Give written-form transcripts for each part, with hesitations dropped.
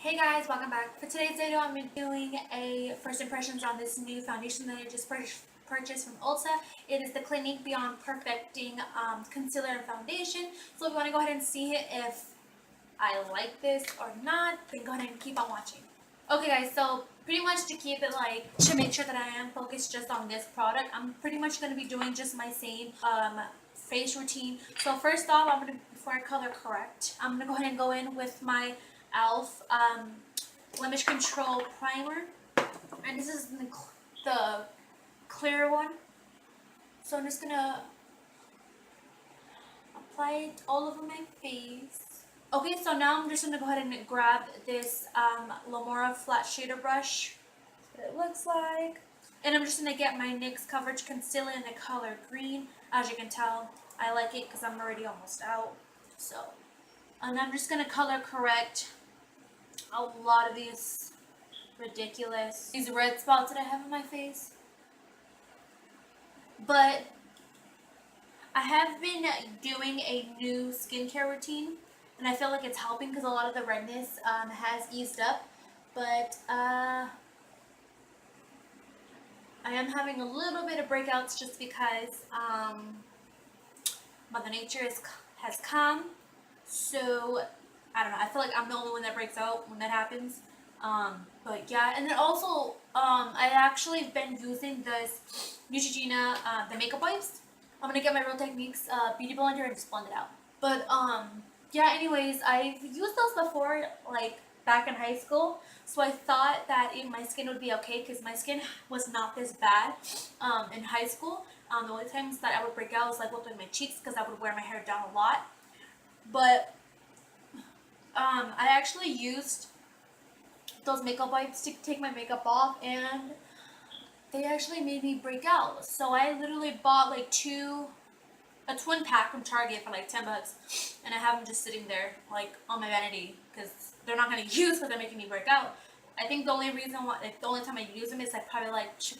Hey guys, welcome back. For today's video, I'm doing a first impressions on this new foundation that I just purchased from Ulta. It is the Clinique Beyond Perfecting Concealer and Foundation. So if you want to go ahead and see it if I like this or not, then go ahead and keep on watching. Okay guys, so pretty much to keep it to make sure that I am focused just on this product, I'm pretty much going to be doing just my same face routine. So first off, before I color correct, I'm going to go ahead and go in with my e.l.f. Blemish Control Primer, and this is the clear one. So I'm just gonna apply it all over my face. Okay, so now I'm just gonna go ahead and grab this Lamora flat shader brush. That's what it looks like, and I'm just gonna get my NYX Coverage Concealer in the color green. As you can tell, I like it because I'm already almost out. So, and I'm just gonna color correct a lot of these red spots that I have on my face. But I have been doing a new skincare routine, and I feel like it's helping because a lot of the redness has eased up. But I am having a little bit of breakouts just because Mother Nature has come. So I don't know. I feel like I'm the only one that breaks out when that happens. But yeah, and then also, I actually been using this Neutrogena, the makeup wipes. I'm gonna get my Real Techniques beauty blender and just blend it out. But yeah. Anyways, I've used those before, like back in high school. So I thought that my skin would be okay because my skin was not this bad in high school. The only times that I would break out was like with my cheeks because I would wear my hair down a lot. But I actually used those makeup wipes to take my makeup off, and they actually made me break out. So I literally bought like a twin pack from Target for like $10, and I have them just sitting there like on my vanity because they're not gonna use because they're making me break out. I think the only reason why, like the only time I use them is like probably like to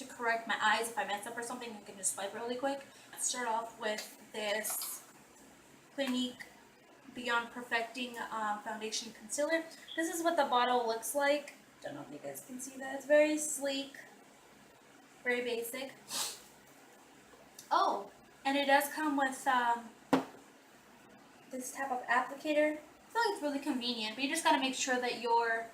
correct my eyes if I mess up or something. I can just swipe really quick. Let's start off with this Clinique Beyond Perfecting Foundation Concealer. This is what the bottle looks like. Don't know if you guys can see that. It's very sleek, very basic. Oh, and it does come with this type of applicator. I feel like it's really convenient, but you just gotta make sure that your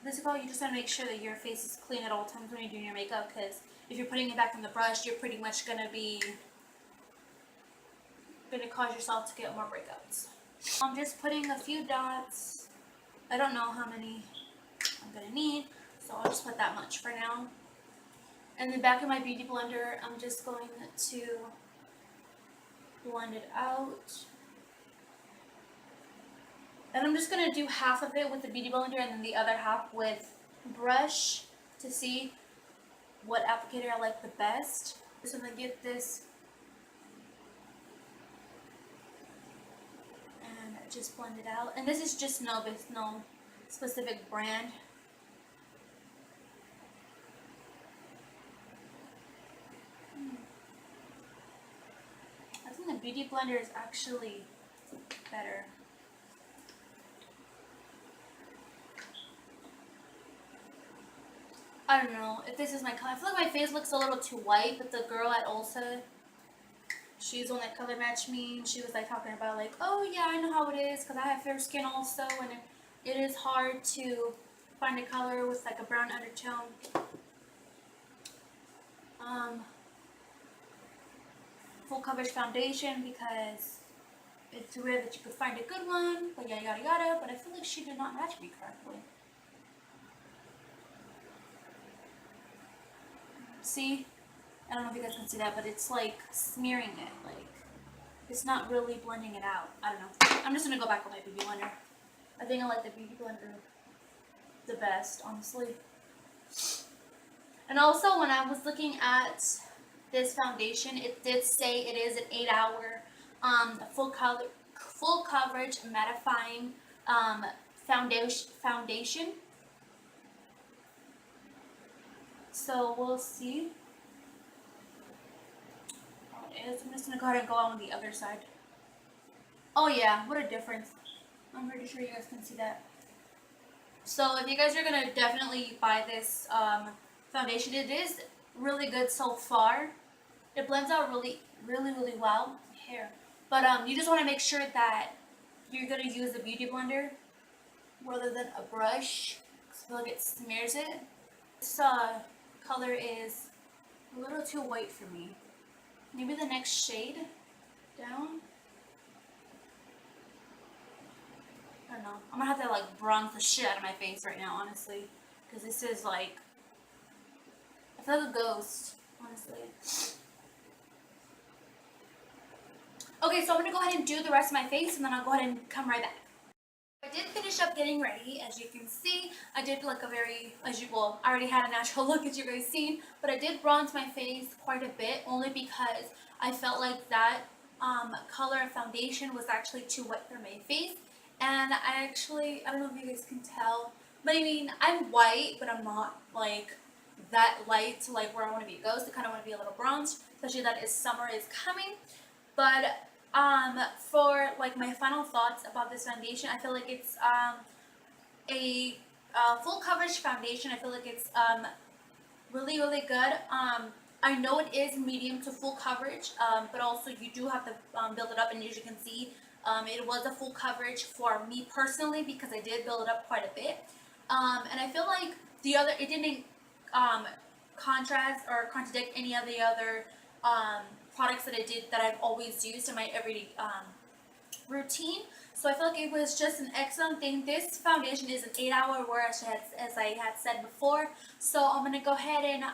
you just gotta make sure that your face is clean at all times when you're doing your makeup, because if you're putting it back in the brush, you're pretty much gonna cause yourself to get more breakouts. I'm just putting a few dots. I don't know how many I'm gonna need, so I'll just put that much for now. And then back in my beauty blender, I'm just going to blend it out. And I'm just gonna do half of it with the beauty blender and then the other half with brush to see what applicator I like the best. So I'm gonna get this and just blend it out. And this is just no specific brand. I think the beauty blender is actually better. I don't know if this is my color. I feel like my face looks a little too white, but the girl at Ulta, she's the one that color matched me. She was like talking about like, oh yeah, I know how it is because I have fair skin also, and it is hard to find a color with like a brown undertone. Full coverage foundation because it's rare that you could find a good one, but yada yada yada. But I feel like she did not match me correctly. See? I don't know if you guys can see that, but it's like smearing it. Like, it's not really blending it out. I don't know. I'm just gonna go back with my beauty blender. I think I like the beauty blender the best, honestly. And also, when I was looking at this foundation, it did say it is an 8-hour full coverage mattifying foundation. So we'll see how it is. I'm just gonna go ahead and go on with the other side. Oh yeah, what a difference. I'm pretty sure you guys can see that. So if you guys are gonna definitely buy this foundation, it is really good so far. It blends out really well. Hair. But you just want to make sure that you're gonna use a beauty blender rather than a brush, because I feel like it smears it. This color is a little too white for me. Maybe the next shade down. I don't know. I'm gonna have to like bronze the shit out of my face right now, honestly, because this is like, I feel like a ghost, honestly. Okay, so I'm gonna go ahead and do the rest of my face, and then I'll go ahead and come right back. I did finish up getting ready. As you can see, I did like a very, well, I already had a natural look, as you guys seen, but I did bronze my face quite a bit, only because I felt like that color of foundation was actually too wet for my face. And I don't know if you guys can tell, but I mean, I'm white, but I'm not like that light to like where I want to be a ghost. I kind of want to be a little bronzed, especially that is summer is coming. But for like my final thoughts about this foundation, I feel like it's a full coverage foundation. I feel like it's really good. I know it is medium to full coverage, but also you do have to build it up, and as you can see, it was a full coverage for me personally because I did build it up quite a bit. And I feel like it didn't contrast or contradict any of the other products that I've always used in my everyday routine. So I feel like it was just an excellent thing. This foundation is an 8-hour wear, as I had said before. So I'm gonna go ahead and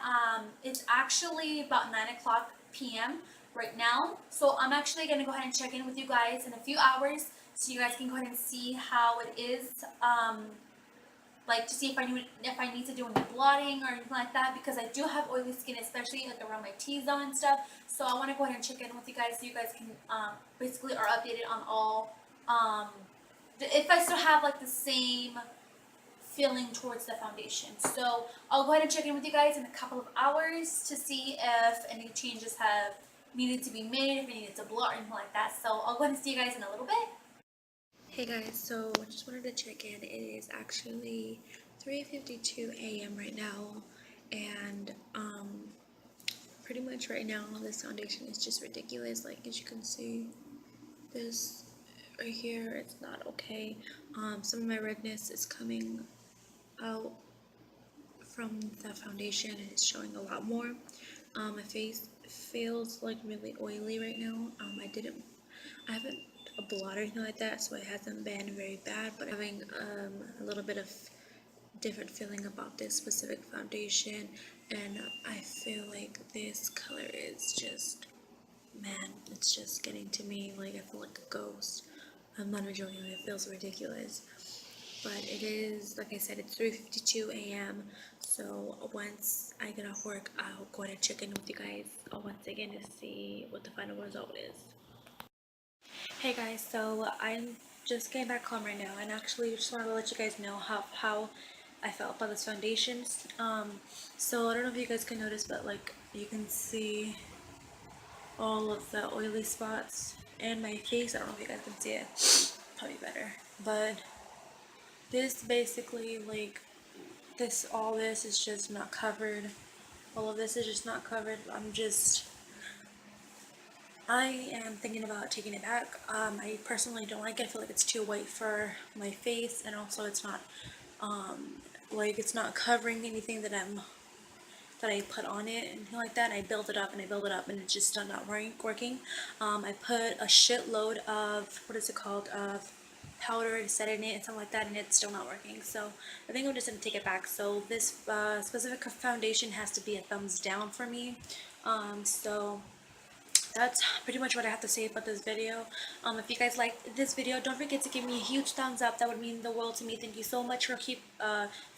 it's actually about 9 o'clock p.m. right now. So I'm actually gonna go ahead and check in with you guys in a few hours, so you guys can go ahead and see how it is. Like to see if I need to do any blotting or anything like that, because I do have oily skin, especially like around my T-zone and stuff. So I want to go ahead and check in with you guys so you guys can basically are updated on all if I still have like the same feeling towards the foundation. So I'll go ahead and check in with you guys in a couple of hours to see if any changes have needed to be made, if I needed to blot or anything like that. So I'll go ahead and see you guys in a little bit. Hey guys, so I just wanted to check in. It is actually 3:52 a.m. right now, and pretty much right now this foundation is just ridiculous. Like, as you can see, this right here, it's not okay. Some of my redness is coming out from the foundation, and it's showing a lot more. My face feels like really oily right now. I haven't a blot or anything like that, so it hasn't been very bad, but I'm having a little bit of different feeling about this specific foundation, and I feel like this color is just, man, it's just getting to me. Like, I feel like a ghost. I'm not even joking, it feels ridiculous. But it is, like I said, it's 3:52 a.m. So once I get off work, I'll go ahead and check in with you guys once again to see what the final result is. Hey guys, so I'm just getting back home right now, and actually just wanted to let you guys know how I felt about this foundation. So I don't know if you guys can notice, but like you can see all of the oily spots in my face. I don't know if you guys can see it, probably better, but this basically, like, all this is just not covered. All of this is just not covered. I am thinking about taking it back. I personally don't like it. I feel like it's too white for my face, and also it's not like it's not covering anything that I put on it and anything like that. And I build it up and I build it up, and it's just still not working. I put a shitload of, what is it called, of powder to set in it and something like that, and it's still not working. So I think I'm just gonna take it back. So this specific foundation has to be a thumbs down for me. So that's pretty much what I have to say about this video. If you guys liked this video, don't forget to give me a huge thumbs up. That would mean the world to me. Thank you so much for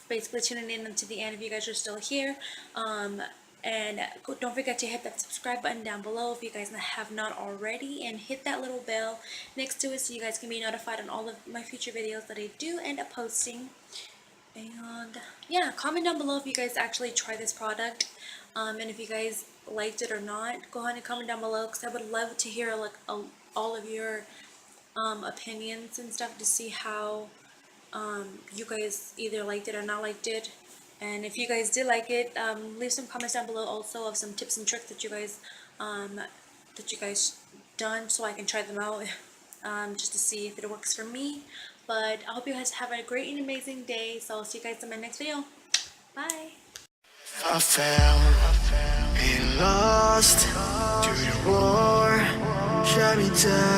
basically tuning in until the end if you guys are still here. And don't forget to hit that subscribe button down below if you guys have not already, and hit that little bell next to it so you guys can be notified on all of my future videos that I do end up posting. And yeah, comment down below if you guys actually try this product, and if you guys liked it or not. Go ahead and comment down below, because I would love to hear like all of your opinions and stuff to see how you guys either liked it or not liked it. And if you guys did like it, leave some comments down below also of some tips and tricks that you guys done, so I can try them out just to see if it works for me. But I hope you guys have a great and amazing day. So I'll see you guys in my next video. Bye. I fell and lost to the war, shut me down.